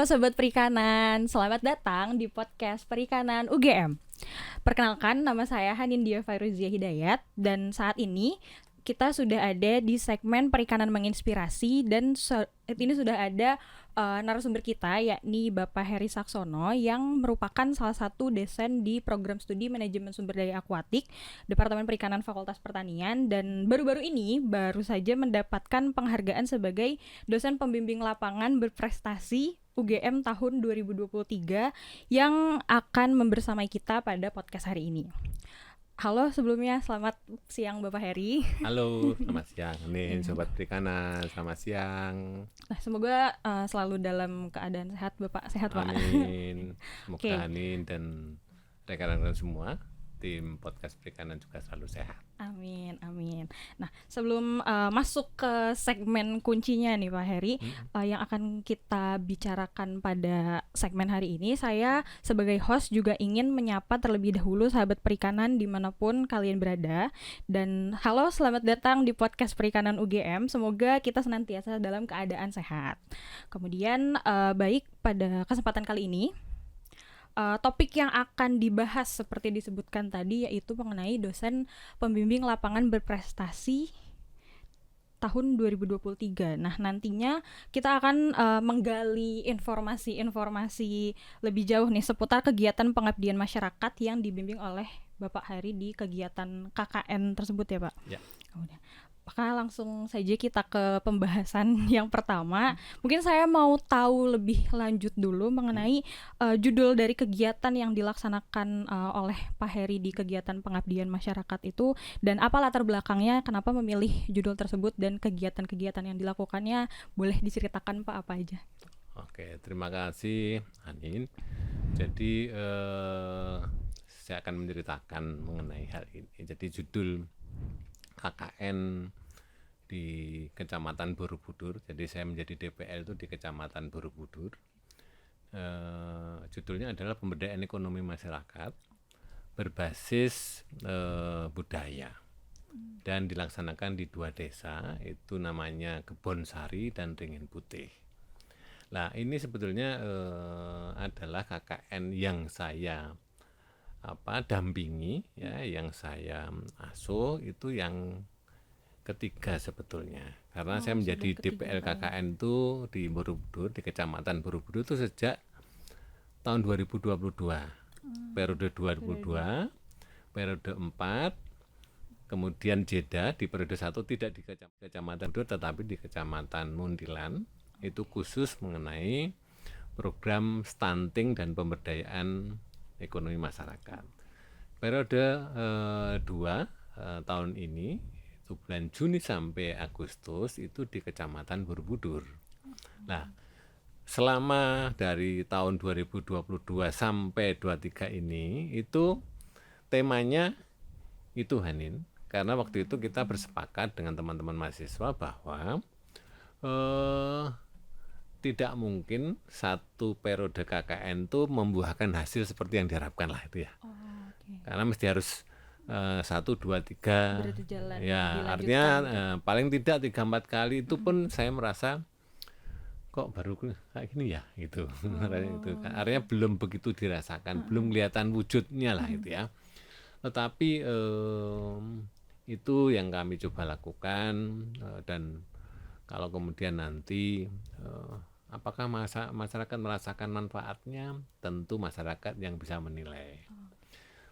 Halo Sobat Perikanan, selamat datang di podcast Perikanan UGM. Perkenalkan, nama saya Hanindya Fairuzia Hidayat dan saat ini kita sudah ada di segmen Perikanan Menginspirasi dan ini sudah ada narasumber kita yakni Bapak Heri Saksono yang merupakan salah satu dosen di program studi manajemen sumber daya akuatik Departemen Perikanan Fakultas Pertanian dan baru-baru ini baru saja mendapatkan penghargaan sebagai dosen pembimbing lapangan berprestasi UGM tahun 2023 yang akan membersamai kita pada podcast hari ini. Halo, sebelumnya selamat siang Bapak Heri. Halo, selamat siang nih Sobat Perikanan, selamat siang. Nah, semoga selalu dalam keadaan sehat Bapak, sehat Pak. Amin. Semoga Oke. Hanin dan rekan-rekan semua tim podcast Perikanan juga selalu sehat. Amin, amin. Nah, sebelum masuk ke segmen kuncinya nih Pak Heri, yang akan kita bicarakan pada segmen hari ini, saya sebagai host juga ingin menyapa terlebih dahulu sahabat perikanan dimanapun kalian berada. Dan halo, selamat datang di podcast Perikanan UGM. Semoga kita senantiasa dalam keadaan sehat. Kemudian baik pada kesempatan kali ini, topik yang akan dibahas seperti disebutkan tadi yaitu mengenai dosen pembimbing lapangan berprestasi tahun 2023. Nah, nantinya kita akan menggali informasi-informasi lebih jauh nih seputar kegiatan pengabdian masyarakat yang dibimbing oleh Bapak Heri di kegiatan KKN tersebut ya, Pak? Ya. Kemudian maka langsung saja kita ke pembahasan yang pertama. Mungkin saya mau tahu lebih lanjut dulu mengenai judul dari kegiatan yang dilaksanakan oleh Pak Heri di kegiatan pengabdian masyarakat itu dan apa latar belakangnya, kenapa memilih judul tersebut dan kegiatan-kegiatan yang dilakukannya, boleh diceritakan Pak apa aja? Oke, terima kasih Hanin. Jadi saya akan menceritakan mengenai hal ini. Jadi judul KKN di Kecamatan Borobudur. Jadi saya menjadi DPL itu di Kecamatan Borobudur. Judulnya adalah Pemberdayaan Ekonomi Masyarakat berbasis budaya dan dilaksanakan di 2 desa, itu namanya Kebonsari dan Ringin Putih. Nah, ini sebetulnya adalah KKN yang saya dampingi ya, yang saya asuh itu yang ketiga sebetulnya, karena saya menjadi DPL KKN itu di Borobudur, di Kecamatan Borobudur itu sejak tahun 2022, periode 2022, periode 4, kemudian jeda di periode 1 tidak di Kecamatan Borobudur tetapi di Kecamatan Muntilan, itu khusus mengenai program stunting dan pemberdayaan ekonomi masyarakat. Periode 2 tahun ini itu bulan Juni sampai Agustus itu di Kecamatan Borobudur. Nah, selama dari tahun 2022 sampai 23 ini itu temanya itu Hanin, karena waktu itu kita bersepakat dengan teman-teman mahasiswa bahwa tidak mungkin satu periode KKN itu membuahkan hasil seperti yang diharapkan lah itu ya. Karena mesti harus 1, 2, 3 Berjalan, ya, artinya paling tidak 3-4 kali itu pun saya merasa kok baru kayak gini ya gitu. Itu artinya belum begitu dirasakan, belum kelihatan wujudnya lah itu ya. Tetapi itu yang kami coba lakukan, dan kalau kemudian nanti apakah masyarakat merasakan manfaatnya, tentu masyarakat yang bisa menilai.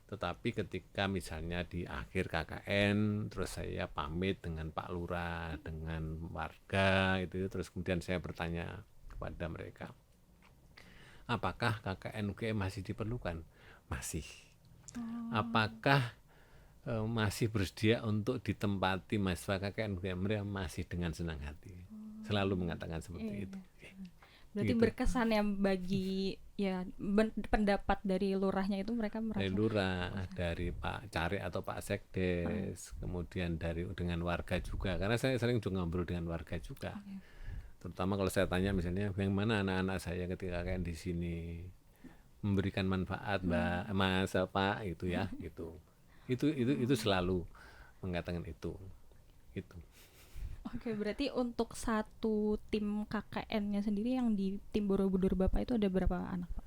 Tetapi ketika misalnya di akhir KKN terus saya pamit dengan Pak Lurah, dengan warga itu, terus kemudian saya bertanya kepada mereka, apakah KKN UGM masih diperlukan? Masih. Apakah masih bersedia untuk ditempati mahasiswa KKN UGM? Mereka masih dengan senang hati selalu mengatakan seperti itu. Berarti Gitu. berkesan ya bagi ya pendapat dari lurahnya itu mereka merasa Dari lurah, dari Pak Cari atau Pak Sekdes, kemudian dari dengan warga juga, karena saya sering juga ngobrol dengan warga juga. Terutama kalau saya tanya misalnya bagaimana anak-anak saya ketika kayak di sini memberikan manfaat Mbak, Mas, Pak itu ya, gitu. Itu selalu mengatakan itu. Gitu. Oke, berarti untuk satu tim KKN-nya sendiri yang di tim Borobudur Bapak itu ada berapa anak, Pak?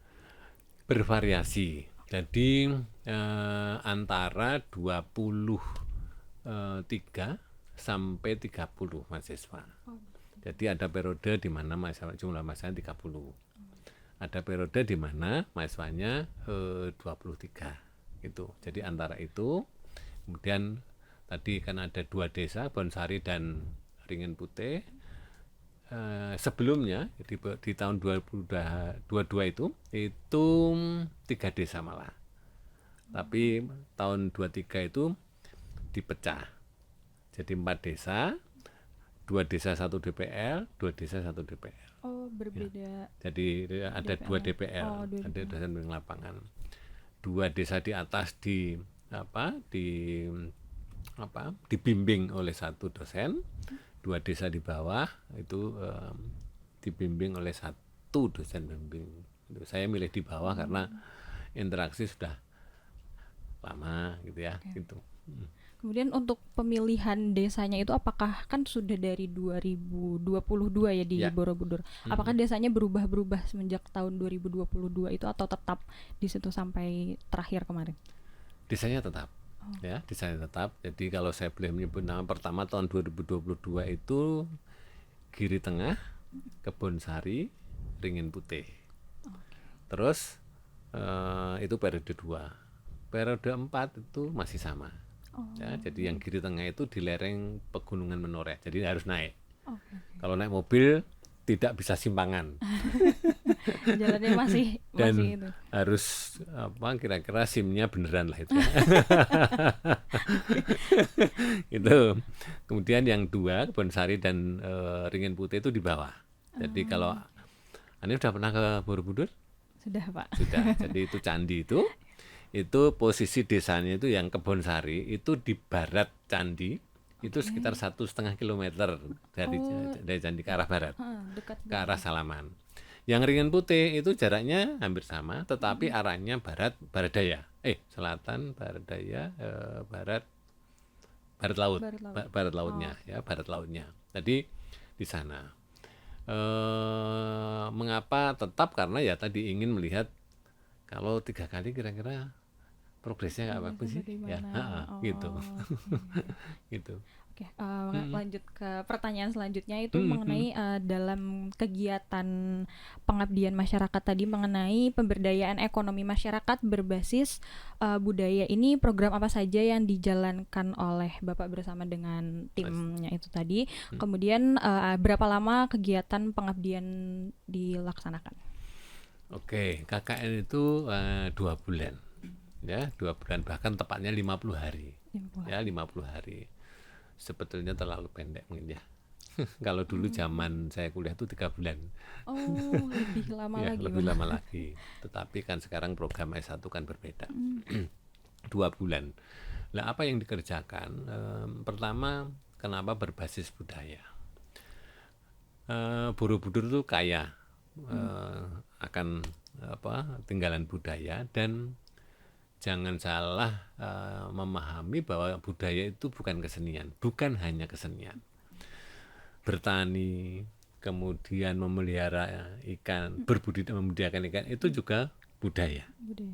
Bervariasi. Jadi antara 23 sampai 30 mahasiswa. Oh, Jadi ada periode di mana jumlah mahasiswa 30. Ada periode di mana mahasiswanya 23 gitu. Jadi antara itu, kemudian tadi kan ada 2 desa, Bonsari dan Ringin Putih. Sebelumnya di tahun 2022 itu 3 desa malah. Tapi tahun 23 itu dipecah. Jadi 4 desa, 2 desa 1 DPL, 2 desa 1 DPL. Oh, berbeda. Jadi ada 2 DPL, Oh, 2 ada DPL. dosen pembimbing lapangan. 2 desa di atas dibimbing oleh 1 dosen, 2 desa di bawah itu dibimbing oleh 1 dosen pembimbing. Saya milih di bawah karena interaksi sudah lama gitu ya. Oke. Gitu. Kemudian untuk pemilihan desanya itu apakah kan sudah dari 2022 ya di Ya. Borobudur. Apakah desanya berubah-berubah semenjak tahun 2022 itu atau tetap di situ sampai terakhir kemarin? Desanya tetap. Ya, desanya tetap. Jadi kalau saya boleh menyebut nama pertama tahun 2022 itu Giri Tengah, Kebonsari, Ringin Putih. Terus itu periode 2. Periode 4 itu masih sama. Ya, jadi yang Giri Tengah itu di lereng Pegunungan Menoreh. Jadi harus naik. Oke. Kalau naik mobil tidak bisa simpangan. Jalannya masih Dan itu. harus kira-kira SIM-nya beneran lah itu. Ya. Itu. Kemudian yang 2 Kebonsari dan Ringin Putih itu di bawah. Jadi kalau Anda sudah pernah ke Borobudur? Sudah, Pak. Sudah. Jadi itu candi itu posisi desanya itu yang Kebonsari itu di barat candi itu sekitar 1,5 kilometer dari candi ke arah barat, Dekat ke arah Salaman. Yang Ringin Putih itu jaraknya hampir sama, tetapi arahnya selatan, barat daya, barat laut, barat lautnya, ya barat lautnya. Jadi di sana. Mengapa tetap? Karena ya tadi ingin melihat kalau 3 kali kira-kira progresnya nggak apa-apa sih, ya, gitu, gitu. Oke, lanjut ke pertanyaan selanjutnya itu mengenai dalam kegiatan pengabdian masyarakat tadi mengenai pemberdayaan ekonomi masyarakat berbasis budaya. Ini program apa saja yang dijalankan oleh Bapak bersama dengan timnya itu tadi? Kemudian berapa lama kegiatan pengabdian dilaksanakan? Oke, KKN itu 2 bulan. Ya, 2 bulan, bahkan tepatnya 50 hari. 50 Ya, 50 hari. Sebetulnya terlalu pendek mungkin ya. Kalau dulu zaman saya kuliah itu 3 bulan. Oh, lebih lama Ya, lagi. lebih lama lagi. Tetapi kan sekarang program S1 kan berbeda. 2 bulan. Nah, apa yang dikerjakan? Pertama, kenapa berbasis budaya? Borobudur itu kaya akan tinggalan budaya, dan jangan salah memahami bahwa budaya itu bukan kesenian, bukan hanya kesenian. Bertani, kemudian memelihara ikan, membudidayakan ikan itu juga budaya.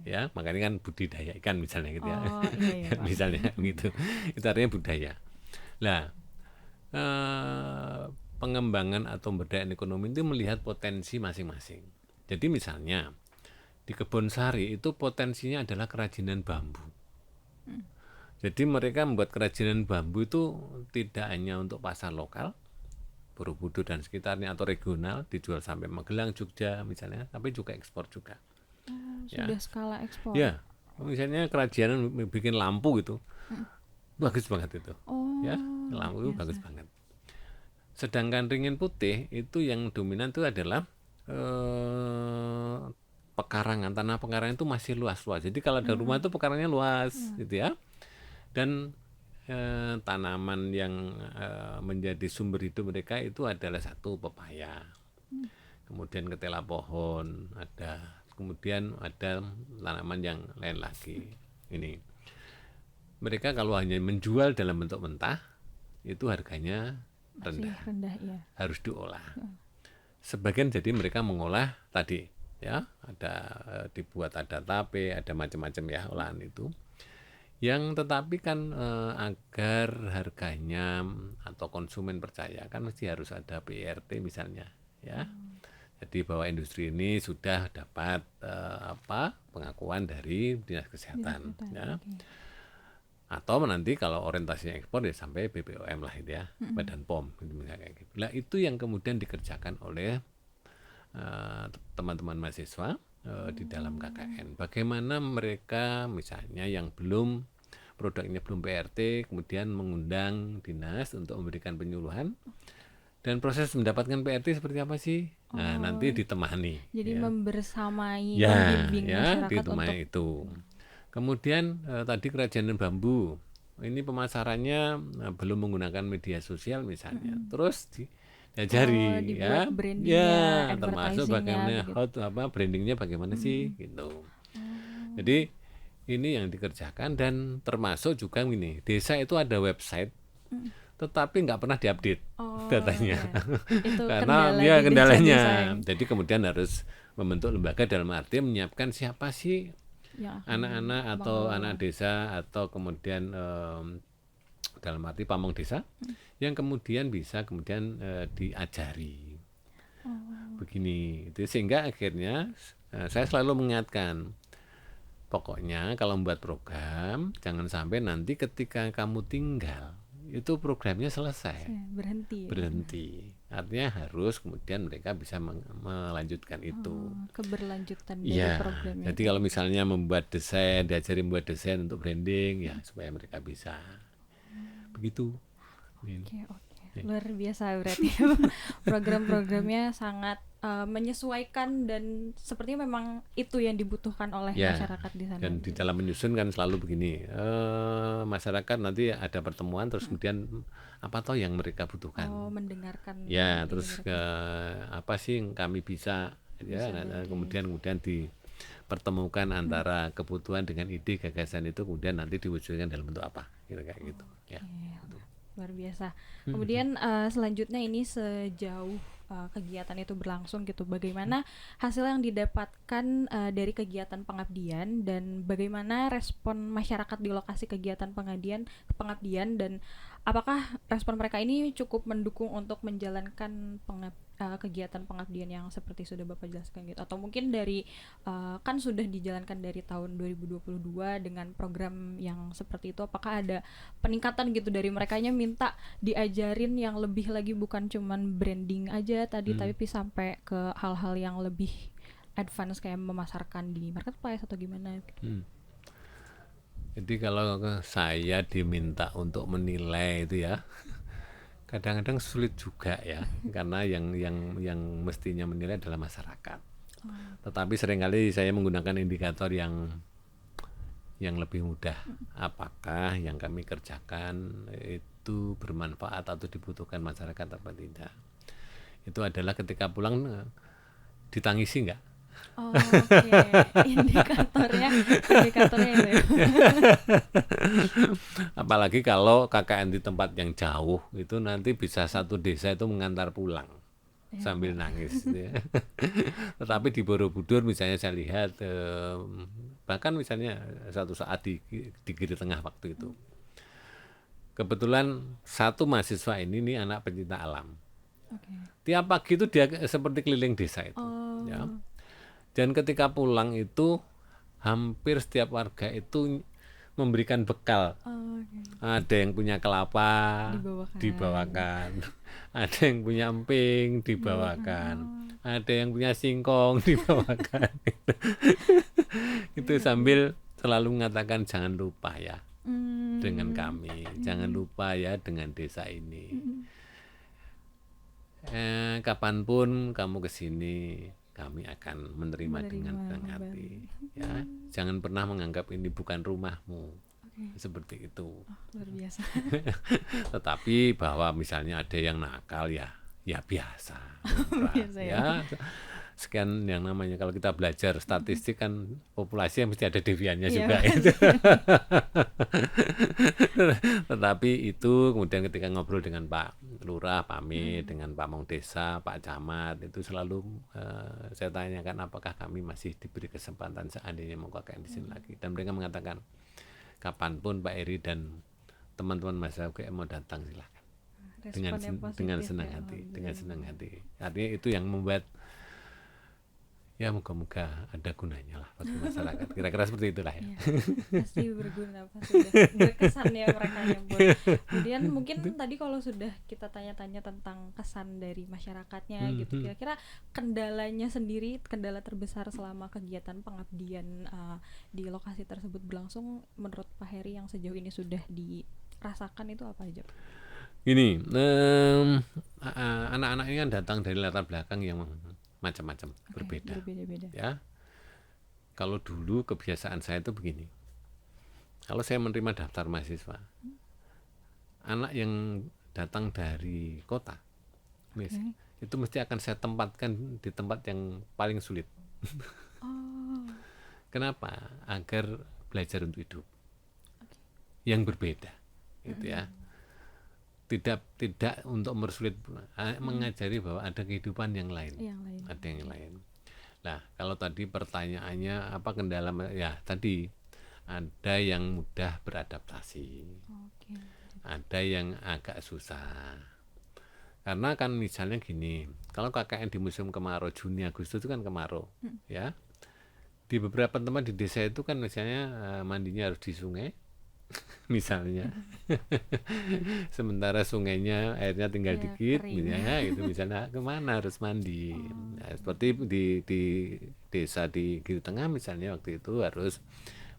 Ya, makanya kan budidaya ikan misalnya gitu ya. Iya, Misalnya gitu. Itu artinya budaya. Nah, pengembangan atau pemberdayaan ekonomi itu melihat potensi masing-masing. Jadi misalnya di Kebonsari itu potensinya adalah kerajinan bambu. Jadi mereka membuat kerajinan bambu itu tidak hanya untuk pasar lokal, Borobudur dan sekitarnya, atau regional, dijual sampai Magelang, Jogja misalnya, tapi juga ekspor juga. Sudah skala ekspor. Ya, misalnya kerajinan bikin lampu gitu, bagus banget itu. Ya, lampu itu bagus banget. Sedangkan Ringin Putih itu yang dominan itu adalah pekarangan. Tanah pekarangan itu masih luas-luas. Jadi kalau ada rumah itu pekarangannya luas, gitu ya. Dan tanaman yang menjadi sumber hidup mereka itu adalah 1 pepaya, kemudian ketela pohon ada, kemudian ada tanaman yang lain lagi. Ini mereka kalau hanya menjual dalam bentuk mentah itu harganya Masih rendah, rendah ya. harus diolah. Sebagian jadi mereka mengolah tadi ya, ada dibuat ada tape, ada macam-macam ya olahan itu. Yang tetapi kan agar harganya atau konsumen percaya kan mesti harus ada PRT misalnya ya. Jadi bahwa industri ini sudah dapat pengakuan dari Dinas Kesehatan ya. Atau nanti kalau orientasinya ekspor ya sampai BPOM lah itu ya, Badan POM gitu, misalnya kayak gitu. Nah itu yang kemudian dikerjakan oleh teman-teman mahasiswa di dalam KKN. Bagaimana mereka misalnya yang belum produknya belum PRT kemudian mengundang dinas untuk memberikan penyuluhan dan proses mendapatkan PRT seperti apa sih? Nah nanti ditemani. Jadi ya. membersamai, Ya, membimbing ya masyarakat ditemani untuk itu. Kemudian tadi kerajinan bambu, ini pemasarannya belum menggunakan media sosial misalnya, terus diajari dibuat ya, brandingnya, termasuk advertisingnya bagaimana brandingnya bagaimana sih gitu. Jadi ini yang dikerjakan dan termasuk juga gini, desa itu ada website, tetapi nggak pernah diupdate datanya, Itu karena kendala ya di kendalanya. desa-desa ini. Jadi kemudian harus membentuk lembaga dalam arti menyiapkan siapa sih Ya, anak-anak atau anak desa atau kemudian dalam arti pamong desa yang kemudian bisa kemudian diajari begini itu sehingga akhirnya saya selalu mengingatkan pokoknya kalau membuat program jangan sampai nanti ketika kamu tinggal itu programnya selesai berhenti artinya harus kemudian mereka bisa melanjutkan itu keberlanjutan dari programnya. Jadi kalau misalnya membuat desain diajari membuat desain untuk branding ya supaya mereka bisa begitu. Oke. Luar biasa berarti program-programnya sangat menyesuaikan dan sepertinya memang itu yang dibutuhkan oleh masyarakat di sana. Dan di dalam menyusun kan selalu begini, masyarakat nanti ada pertemuan terus kemudian apa toh yang mereka butuhkan. Mendengarkan. Ya, terus apa sih yang kami bisa ya, kemudian dipertemukan antara kebutuhan dengan ide gagasan itu kemudian nanti diwujudkan dalam bentuk apa, kayak gitu. Ya. Luar biasa. Kemudian selanjutnya ini sejauh kegiatan itu berlangsung gitu, bagaimana hasil yang didapatkan dari kegiatan pengabdian dan bagaimana respon masyarakat di lokasi kegiatan pengabdian dan apakah respon mereka ini cukup mendukung untuk menjalankan kegiatan pengabdian yang seperti sudah Bapak jelaskan gitu, atau mungkin dari kan sudah dijalankan dari tahun 2022 dengan program yang seperti itu, apakah ada peningkatan gitu dari merekanya minta diajarin yang lebih lagi bukan cuman branding aja tadi tapi sampai ke hal-hal yang lebih advance kayak memasarkan di marketplace atau gimana gitu. Jadi kalau saya diminta untuk menilai itu ya kadang-kadang sulit juga ya karena yang mestinya menilai adalah masyarakat. Tetapi seringkali saya menggunakan indikator yang lebih mudah. Apakah yang kami kerjakan itu bermanfaat atau dibutuhkan masyarakat apa tidak? Itu adalah ketika pulang ditangisi enggak? Indikatornya itu ya. Apalagi kalau KKN di tempat yang jauh itu nanti bisa satu desa itu mengantar pulang sambil nangis ya. Tetapi di Borobudur misalnya saya lihat bahkan misalnya satu saat di Giri Tengah waktu itu kebetulan satu mahasiswa ini nih anak pencinta alam. Tiap pagi itu dia seperti keliling desa itu ya. Dan ketika pulang itu hampir setiap warga itu memberikan bekal. Ada yang punya kelapa dibawakan. Ada yang punya emping dibawakan. Ada yang punya singkong dibawakan. Itu sambil selalu mengatakan jangan lupa ya dengan kami. Jangan lupa ya dengan desa ini. Kapanpun kamu kesini kami akan menerima dengan senang hati ya. Jangan pernah menganggap ini bukan rumahmu. Seperti itu. Luar biasa. Tetapi bahwa misalnya ada yang nakal ya biasa. Biasa ya. Sekian yang namanya kalau kita belajar statistik kan populasi yang mesti ada deviannya juga itu. Tetapi itu kemudian ketika ngobrol dengan Pak lurah pamit dengan pamong desa, Pak Camat, itu selalu saya tanyakan apakah kami masih diberi kesempatan seandainya mau KKN di sini lagi, dan mereka mengatakan kapanpun Pak Eri dan teman-teman mahasiswa UGM mau datang silahkan dengan Responnya positif dengan ya, senang hati, dengan alhamdulillah. senang hati. Artinya itu yang membuat ya moga-moga ada gunanya lah bagi masyarakat. Kira-kira seperti itulah ya. Iya, pasti berguna, pasti udah berkesan ya mereka nyebut. Kemudian mungkin tadi kalau sudah kita tanya-tanya tentang kesan dari masyarakatnya gitu, kira-kira kendalanya sendiri, kendala terbesar selama kegiatan pengabdian di lokasi tersebut berlangsung menurut Pak Heri yang sejauh ini sudah dirasakan itu apa aja? Gini, anak-anak ini kan datang dari latar belakang yang macam-macam, berbeda. Berbeda-beda. Ya, kalau dulu kebiasaan saya itu begini. Kalau saya menerima daftar mahasiswa, anak yang datang dari kota, itu mesti akan saya tempatkan di tempat yang paling sulit. Kenapa? Agar belajar untuk hidup yang berbeda, gitu ya. Tidak untuk mempersulit, mengajari bahwa ada kehidupan yang lain. Ada yang lain. Nah, kalau tadi pertanyaannya apa kendala, ya tadi ada yang mudah beradaptasi, ada yang agak susah. Karena kan misalnya gini, kalau KKN di musim kemarau Juni Agustus itu kan kemarau, ya. Di beberapa tempat di desa itu kan misalnya mandinya harus di sungai, misalnya. Sementara sungainya airnya tinggal dikit, ya, itu misalnya kemana harus mandi. Nah, seperti di desa di Giri Tengah misalnya waktu itu harus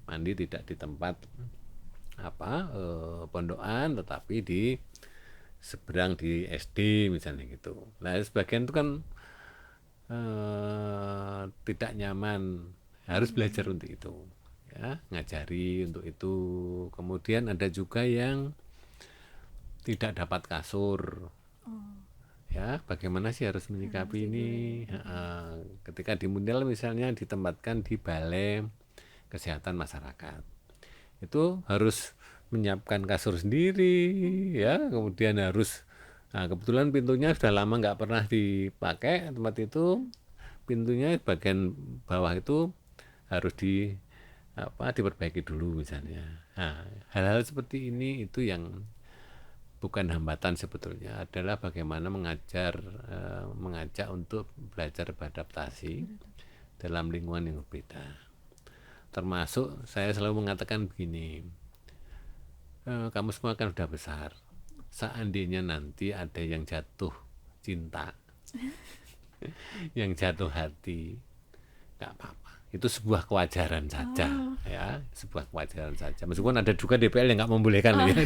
mandi tidak di tempat pondokan, tetapi di seberang di SD misalnya gitu. Nah, sebagian itu kan tidak nyaman, harus belajar untuk itu. Ya, ngajari untuk itu. Kemudian ada juga yang tidak dapat kasur, ya bagaimana sih harus menyikapi ini. Ketika di Mundial misalnya ditempatkan di balai kesehatan masyarakat, itu harus menyiapkan kasur sendiri, ya. Kemudian harus, kebetulan pintunya sudah lama nggak pernah dipakai tempat itu, pintunya bagian bawah itu harus diperbaiki dulu misalnya. Nah, hal-hal seperti ini itu yang bukan hambatan sebetulnya, adalah bagaimana mengajak untuk belajar beradaptasi dalam lingkungan yang berbeda. Termasuk saya selalu mengatakan begini, kamu semua kan sudah besar, seandainya nanti ada yang jatuh cinta, yang jatuh hati, nggak apa-apa. Itu sebuah kewajaran saja, ya, sebuah kewajaran saja. Meskipun ada juga DPL yang nggak membolehkan, ya.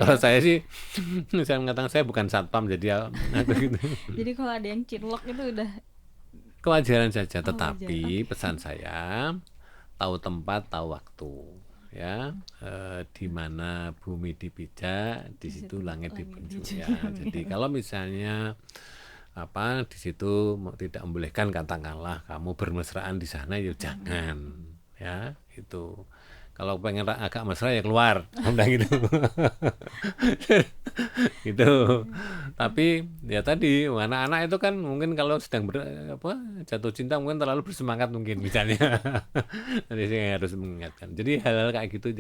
Kalau saya sih, saya mengatakan saya bukan satpam, jadi gitu. Jadi kalau ada yang cinlok itu udah kewajaran saja. Tetapi pesan saya, tahu tempat, tahu waktu, ya. Di mana bumi dipijak, di situ langit dipunjuk, ya. Jadi kalau misalnya di situ tidak membolehkan, katakanlah kamu bermesraan di sana, ya jangan, ya. Itu kalau pengen agak mesra ya keluar, udah gitu. Gitu. Tapi ya tadi anak-anak itu kan mungkin kalau sedang jatuh cinta mungkin terlalu bersemangat mungkin misalnya. Jadi saya harus mengingatkan. Jadi hal-hal kayak gitu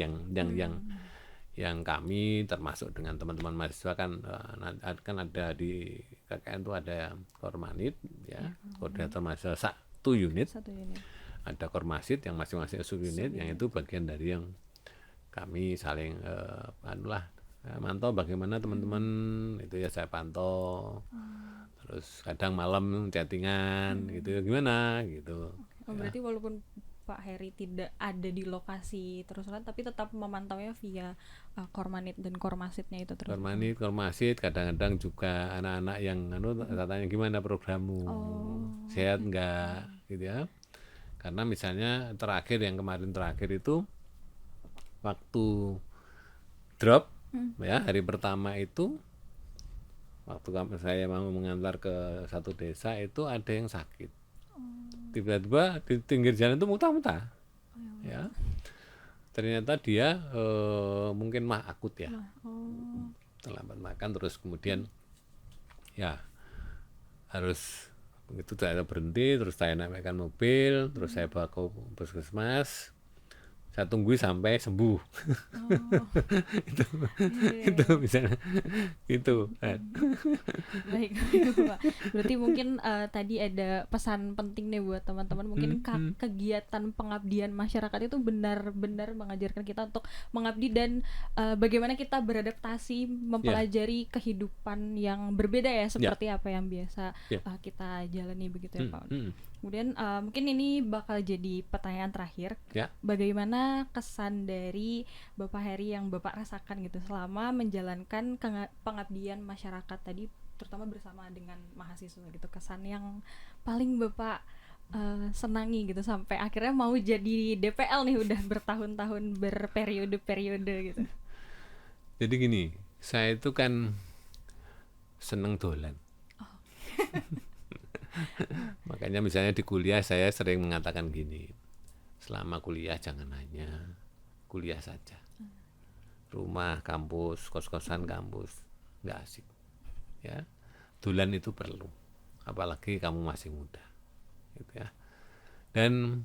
yang kami termasuk dengan teman-teman mahasiswa kan ada di KKN itu ada Kormanit, ya, koordinator mahasiswa satu unit. Ada Kormasit yang masing-masing subunit, yang itu bagian dari yang kami saling mantau bagaimana teman-teman itu, ya saya pantau. Terus kadang malam chattingan gitu, gimana gitu. Berarti walaupun Pak Heri tidak ada di lokasi terus-terusan, tapi tetap memantaunya via Kormanit dan Kormasitnya itu terus. Kormanit, Kormasit, kadang-kadang juga anak-anak yang katanya gimana programmu, sehat enggak, gitu ya. Karena misalnya yang kemarin terakhir itu waktu drop, ya, hari pertama itu waktu saya mau mengantar ke satu desa itu ada yang sakit. Tiba-tiba di pinggir jalan itu muntah-muntah, ya. Ternyata dia mungkin mah akut, ya. Terlambat makan, terus kemudian ya harus itu saya berhenti, terus saya naikkan mobil, terus saya bawa ke puskesmas, saya tunggu sampai sembuh. Itu misalnya itu. Baik, Pak. Berarti mungkin tadi ada pesan penting nih buat teman-teman. Mungkin kegiatan pengabdian masyarakat itu benar-benar mengajarkan kita untuk mengabdi dan bagaimana kita beradaptasi, mempelajari kehidupan yang berbeda ya, seperti apa yang biasa kita jalani begitu ya, Pak. Kemudian mungkin ini bakal jadi pertanyaan terakhir. Bagaimana kesan dari Bapak Heri yang Bapak rasakan gitu selama menjalankan pengabdian masyarakat tadi, terutama bersama dengan mahasiswa gitu, kesan yang paling Bapak senangi gitu sampai akhirnya mau jadi DPL nih, udah bertahun-tahun berperiode-periode gitu. Jadi gini, saya itu kan seneng dolan. Makanya misalnya di kuliah saya sering mengatakan gini, selama kuliah jangan hanya kuliah saja, rumah, kampus, kos-kosan kampus nggak asik ya, dolan itu perlu, apalagi kamu masih muda gitu ya. Dan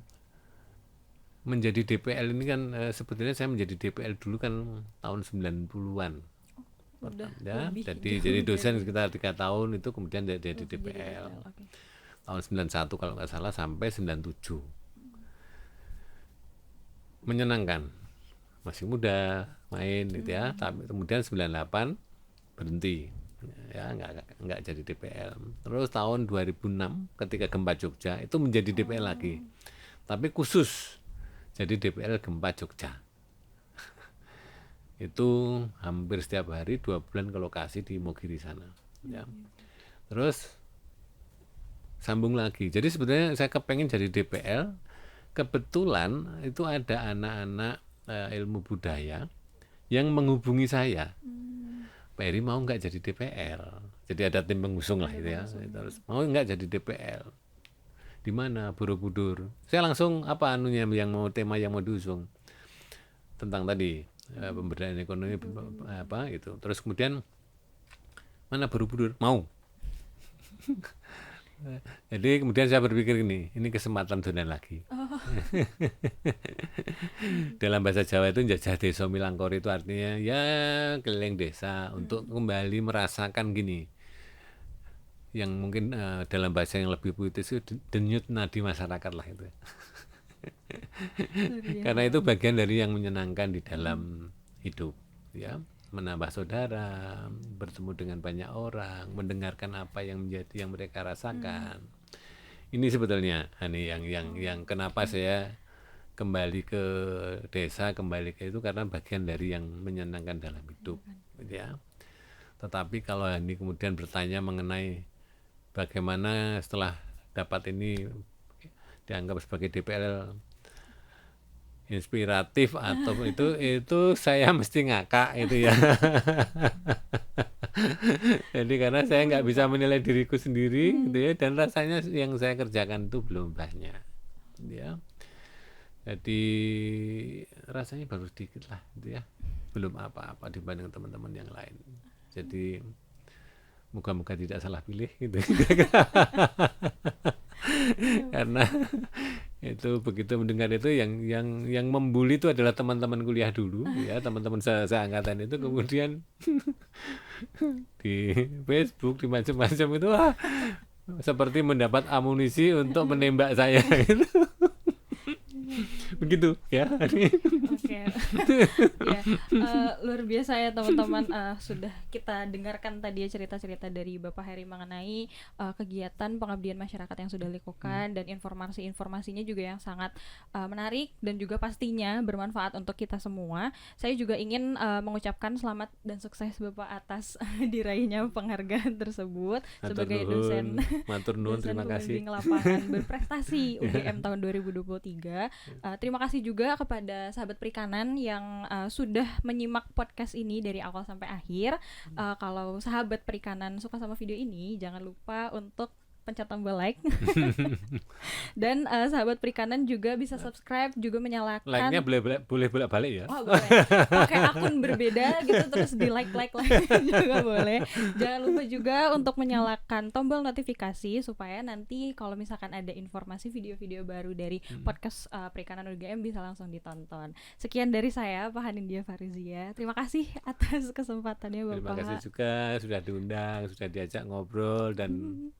menjadi DPL ini kan sebetulnya saya menjadi DPL dulu kan tahun 90-an ya, jadi dosen sekitar 3 tahun itu, kemudian jadi DPL tahun 91 kalau nggak salah sampai 97. Menyenangkan, masih muda main gitu ya. Tapi kemudian 98 berhenti ya, nggak jadi DPL. Terus tahun 2006 ketika gempa Jogja itu menjadi DPL lagi, tapi khusus jadi DPL gempa Jogja. Itu hampir setiap hari 2 bulan ke lokasi di Mogiri sana ya. Terus sambung lagi, jadi sebenarnya saya kepengen jadi DPL. Kebetulan itu ada anak-anak ilmu budaya yang menghubungi saya, Pak Heri mau nggak jadi DPL? Jadi ada tim pengusung lah gitu ya. Terus mau nggak jadi DPL? Di mana? Borobudur. Saya langsung apa anunya yang mau, tema yang mau diusung tentang tadi pemberdayaan ekonomi apa itu. Terus kemudian mana Borobudur? Mau. Jadi kemudian saya berpikir ini kesempatan dolan lagi. Dalam bahasa Jawa itu njajah desa milangkor, itu artinya ya keliling desa untuk kembali merasakan gini, yang mungkin dalam bahasa yang lebih puitis itu denyut nadi masyarakat lah itu. Karena itu bagian dari yang menyenangkan di dalam hidup ya, menambah saudara, bertemu dengan banyak orang, mendengarkan apa yang menjadi yang mereka rasakan. Ini sebetulnya yang kenapa saya kembali ke desa, kembali ke itu, karena bagian dari yang menyenangkan dalam hidup ya. Tetapi kalau ini kemudian bertanya mengenai bagaimana setelah dapat ini dianggap sebagai DPL inspiratif atau itu saya mesti ngakak itu ya. Jadi karena saya nggak bisa menilai diriku sendiri gitu ya, dan rasanya yang saya kerjakan itu belum banyak ya. Jadi rasanya baru sedikit lah gitu ya, belum apa-apa dibanding teman-teman yang lain. Jadi moga-moga tidak salah pilih gitu. Karena itu begitu mendengar itu yang membuli itu adalah teman-teman kuliah dulu ya, teman-teman seangkatan itu, kemudian di Facebook, di macam-macam itu seperti mendapat amunisi untuk menembak saya gitu. Begitu ya. Oke. Ya, luar biasa ya teman-teman. Sudah kita dengarkan tadi ya cerita-cerita dari Bapak Heri mengenai kegiatan pengabdian masyarakat yang sudah dilakukan, dan informasi-informasinya juga yang sangat menarik dan juga pastinya bermanfaat untuk kita semua. Saya juga ingin mengucapkan selamat dan sukses Bapak atas diraihnya penghargaan tersebut sebagai dosen terima kasih. Lapangan berprestasi UGM tahun 2023. Terima kasih juga kepada sahabat perikanan yang sudah menyimak podcast ini dari awal sampai akhir. Kalau sahabat perikanan suka sama video ini, jangan lupa untuk pencet tombol like. Dan sahabat perikanan juga bisa subscribe, juga menyalakan. Like-nya boleh bolak-balik ya. Oh, boleh. Pakai akun berbeda gitu terus di like juga boleh. Jangan lupa juga untuk menyalakan tombol notifikasi supaya nanti kalau misalkan ada informasi video-video baru dari podcast Perikanan UGM bisa langsung ditonton. Sekian dari saya, Pak Hanindya Farizia. Terima kasih atas kesempatannya, Bapak. Terima kasih juga sudah diundang, sudah diajak ngobrol dan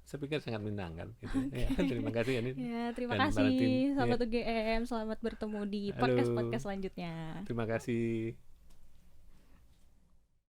saya pikir sangat menyenangkan. Ya, terima kasih ya. Ya, terima kasih sahabat UGM. Selamat bertemu di podcast-podcast selanjutnya. Terima kasih.